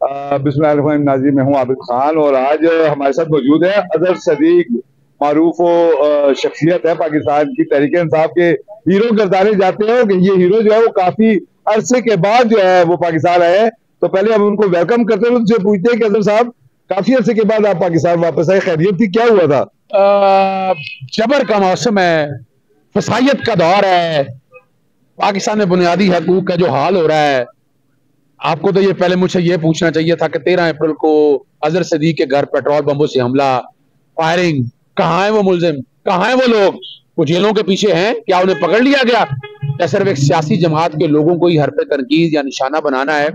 बिस्मिल्लाहिर्रहमानिर्रहीम नाज़रीन, मैं हूं आबिद खान और आज हमारे साथ मौजूद है अजहर सदीक। मारूफ शख्सियत है पाकिस्तान की तहरीक इंसाफ के हीरो गर्दारे जाते हैं कि ये हीरो जो है वो काफी अरसे के बाद जो है वो पाकिस्तान आए हैं। तो पहले हम उनको वेलकम करते हैं, उनसे पूछते हैं कि अजहर साहब, काफी अरसे के बाद आप पाकिस्तान वापस आए, खैरियत थी, क्या हुआ था? जबर का मौसम है, फसाइयत का दौर है, पाकिस्तान में बुनियादी हकूक का जो हाल हो रहा है। आपको तो ये पहले मुझसे ये पूछना चाहिए था कि 13 अप्रैल को अजहर सदीक के घर पेट्रोल बम्बों से हमला, फायरिंग, कहाँ है वो मुलजिम, कहाँ है वो लोग? वो जेलों के पीछे हैं क्या? उन्हें पकड़ लिया गया या सिर्फ एक सियासी जमात के लोगों को ही हरफ तनकीद या निशाना बनाना है?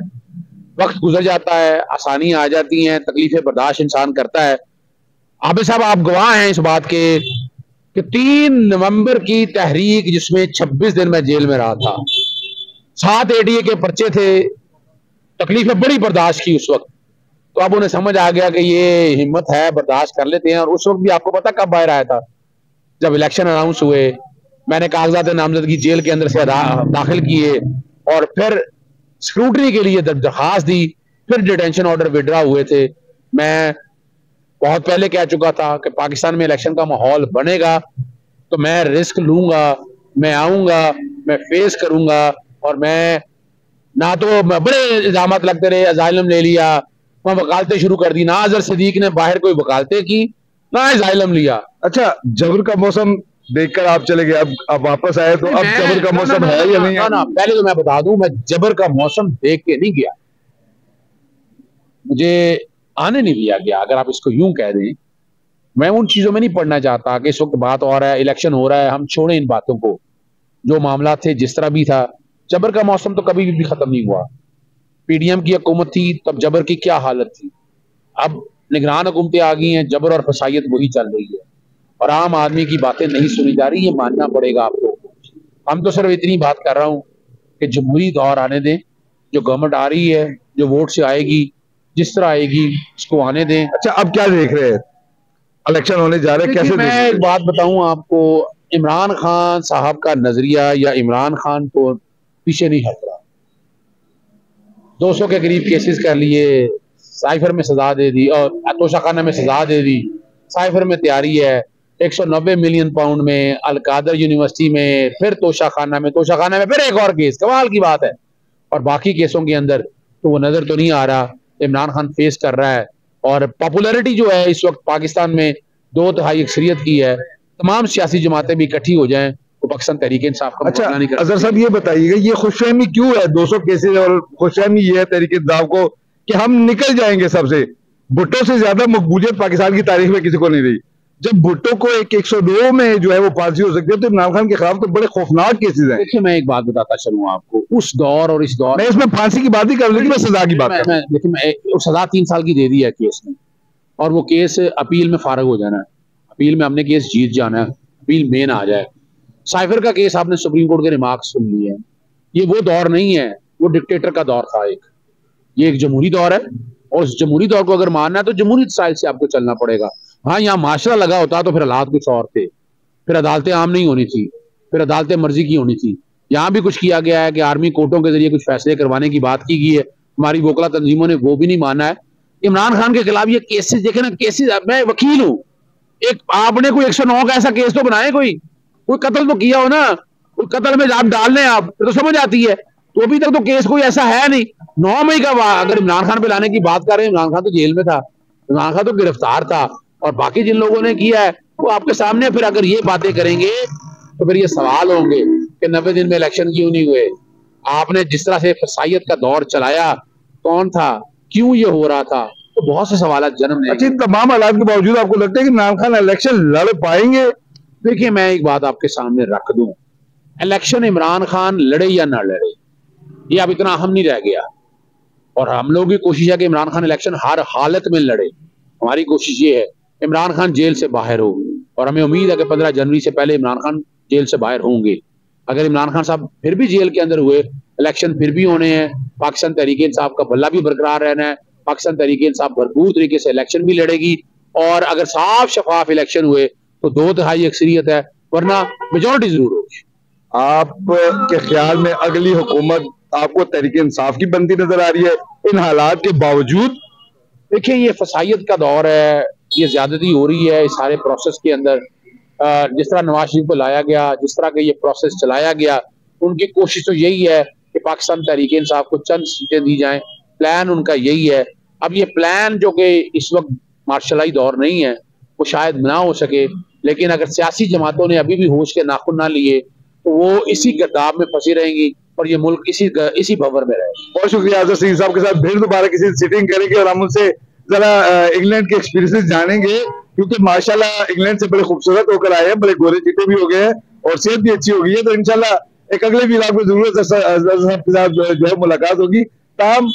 वक्त गुजर जाता है, आसानियां आ जाती हैं, तकलीफें बर्दाश्त इंसान करता है। आबिद साहब, आप गवाह हैं इस बात के कि 3 नवंबर की तहरीक, जिसमें 26 दिन में जेल में रहा था, 7 एटीए के पर्चे थे, तकलीफें बड़ी बर्दाश्त की उस वक्त। तो अब उन्हें समझ आ गया कि ये हिम्मत है, बर्दाश्त कर लेते हैं। और उस वक्त भी आपको पता कब बाहर आया था? जब इलेक्शन अनाउंस हुए, मैंने कागजात नामजदगी जेल के अंदर से दाखिल किए और फिर स्क्रूटनी के लिए दरखास्त दी, फिर डिटेंशन ऑर्डर विड्रा हुए थे। मैं बहुत पहले कह चुका था कि पाकिस्तान में इलेक्शन का माहौल बनेगा तो मैं रिस्क लूंगा, मैं आऊंगा, मैं फेस करूंगा। और मैं ना तो बड़े इल्जाम लगते रहे, अजाइलम ले लिया, वहां वकालतें शुरू कर दी। ना अजहर सदीक ने बाहर कोई वकालतें की, ना अजाइलम लिया। अच्छा, जबर का मौसम देखकर आप चले गए, अब वापस आए तो अब जबर का मौसम है या नहीं है? ना, पहले तो मैं बता दूं, मैं जबर का मौसम देख के नहीं गया, मुझे आने नहीं दिया गया, अगर आप इसको यूं कह दें। मैं उन चीजों में नहीं पढ़ना चाहता कि इस वक्त बात हो रहा है, इलेक्शन हो रहा है, हम छोड़ें इन बातों को। जो मामला थे, जिस तरह भी था, जबर का मौसम तो कभी भी खत्म नहीं हुआ। पीडीएम की हुकूमत थी तब जबर की क्या हालत थी, अब निगरान हुकूमतें आ गई हैं, जबर और फसाइयत वही चल रही है और आम आदमी की बातें नहीं सुनी जा रही। ये मानना पड़ेगा आपको। हम तो सिर्फ इतनी बात कर रहा हूं कि जमहूरी दौर आने दें, जो गवर्नमेंट आ रही है, जो वोट से आएगी, जिस तरह आएगी, उसको आने दें। अच्छा, अब क्या देख रहे हैं? इलेक्शन होने जा रहे हैं, कैसे? मैं एक बात बताऊं आपको, इमरान खान साहब का नजरिया या इमरान खान को पीछे नहीं हट रहा। 200 के करीब केसेस कर लिए, साइफर में सजा दे दी और तोशाखाना में सजा दे दी, साइफर में तैयारी है, 190 मिलियन पाउंड में, अलकादर यूनिवर्सिटी में, फिर तोशाखाना में फिर एक और केस। कमाल की बात है। और बाकी केसों के अंदर तो वो नजर तो नहीं आ रहा, इमरान खान फेस कर रहा है। और पॉपुलैरिटी जो है इस वक्त पाकिस्तान में 2/3 अक्सरियत की है। तमाम सियासी जमातें भी इकट्ठी हो जाएं तो पाकिस्तान तहरीक इंसाफ का अच्छा, नहीं कर। अजहर साहब ये बताइएगा, ये खुशफहमी क्यों है 200 केसेज? और खुशफहमी ये है तहरीक इंसाफ को कि हम निकल जाएंगे सबसे। भुट्टो से ज्यादा मकबूलियत पाकिस्तान की तारीख में किसी को नहीं रही। जब भुट्टो को 102 में जो है वो फांसी हो सकती है, तो इमरान खान के खिलाफ तो बड़े खौफनाक केसेज हैं। देखिए, मैं एक बात बताता चलूं आपको, उस दौर और इस दौर, मैं इसमें फांसी की बात ही कर, लेकिन मैं सजा की बात कर। देखिए, मैं सजा 3 साल की दे दी है केस ने, और वो केस अपील में फारग हो जाना है। अपील में हमने केस जीत जाना है, अपील मेन आ जाए। साइफर का केस आपने सुप्रीम कोर्ट के रिमार्क्स सुन लिए हैं। ये वो दौर नहीं है, वो डिक्टेटर का दौर था एक। ये एक जमहूरी दौर है और उस जमहूरी दौर को अगर मानना है तो जमहूरी स्टाइल से आपको चलना पड़ेगा। हाँ, यहाँ माशरा लगा होता तो फिर हालात कुछ और थे, फिर अदालतें आम नहीं होनी थी, फिर अदालतें मर्जी की होनी थी। यहाँ भी कुछ किया गया है कि आर्मी कोर्टों के जरिए कुछ फैसले करवाने की बात की गई है, हमारी वोकला तंजीमों ने वो भी नहीं माना है। इमरान खान के खिलाफ ये केसेस देखे ना, केसेस, मैं वकील हूँ, एक आपने कोई 109 का ऐसा केस तो बनाए, कोई कत्ल तो किया हो ना, कोई कत्ल में आप डाल लें आप, तो समझ आती है। तो अभी तक तो केस कोई ऐसा है नहीं। 9 मई का अगर इमरान खान पे लाने की बात कर रहे हैं, इमरान खान तो जेल में था, इमरान खान तो गिरफ्तार था, और बाकी जिन लोगों ने किया है वो आपके सामने। फिर अगर ये बातें करेंगे तो फिर ये सवाल होंगे कि 90 दिन में इलेक्शन क्यों नहीं हुए? आपने जिस तरह से फसाइयत का दौर चलाया, कौन था, क्यों ये हो रहा था, तो बहुत से सवाल जन्म लेंगे। अच्छा, तमाम हालात के बावजूद आपको लगता है कि इमरान खान इलेक्शन लड़ पाएंगे? देखिए, मैं एक बात आपके सामने रख दूं, इलेक्शन इमरान खान लड़े या ना लड़े, ये अब इतना अहम नहीं रह गया। और हम लोग की कोशिश है कि इमरान खान इलेक्शन हर हालत में लड़े। हमारी कोशिश ये है इमरान खान जेल से बाहर हो, और हमें उम्मीद है कि 15 जनवरी से पहले इमरान खान जेल से बाहर होंगे। अगर इमरान खान साहब फिर भी जेल के अंदर हुए, इलेक्शन फिर भी होने हैं, पाकिस्तान तहरीक इंसाफ का बल्ला भी बरकरार रहना है, पाकिस्तान तहरीक इंसाफ भरपूर तरीके से इलेक्शन भी लड़ेगी। और अगर साफ शफाफ इलेक्शन हुए तो 2/3 अक्सरियत है, वरना मेजोरिटी जरूर होगी। आप के ख्याल में अगली हुकूमत आपको तहरीक इंसाफ की बनती नजर आ रही है इन हालात के बावजूद? देखिए, ये फसाइयत का दौर है, ये ज्यादती हो रही है इस सारे प्रोसेस के अंदर। जिस तरह नवाज शरीफ को लाया गया, जिस तरह का ये प्रोसेस चलाया गया, उनकी कोशिश तो यही है कि पाकिस्तान तहरीक इंसाफ को चंद सीटें दी जाएं। प्लान उनका यही है। अब ये प्लान जो कि इस वक्त मार्शलाई दौर नहीं है, वो शायद ना हो सके, लेकिन अगर सियासी जमातों ने अभी भी होश के नाखुन ना लिए तो वो इसी गर्दाब में फंसी रहेंगी और ये मुल्क इसी भंवर में रहेगा। बहुत शुक्रिया आजम सईद साहब के साथ फिर दोबारा किसी सिटिंग करेंगे और हम उनसे जरा इंग्लैंड के एक्सपीरियंसेस जानेंगे, क्योंकि माशाल्लाह इंग्लैंड से बड़े खूबसूरत होकर आए हैं, बड़े गोरे चीटे भी हो गए हैं और सेहत भी अच्छी हो गई है। तो इंशाल्लाह एक अगले वीलाग में जरूर के साथ जो है मुलाकात होगी। ताहम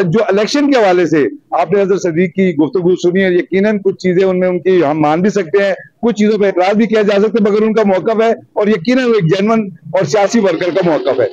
जो इलेक्शन के हवाले से आपने अजहर सदीक की गुफ्तगू सुनी है, यकीनन कुछ चीजें उनमें उनकी हम मान भी सकते हैं, कुछ चीजों पर एतराज भी किया जा सकता है, मगर उनका मौकफ है और यकीनन वो एक जेन्युइन और सियासी वर्कर का मौकफ है।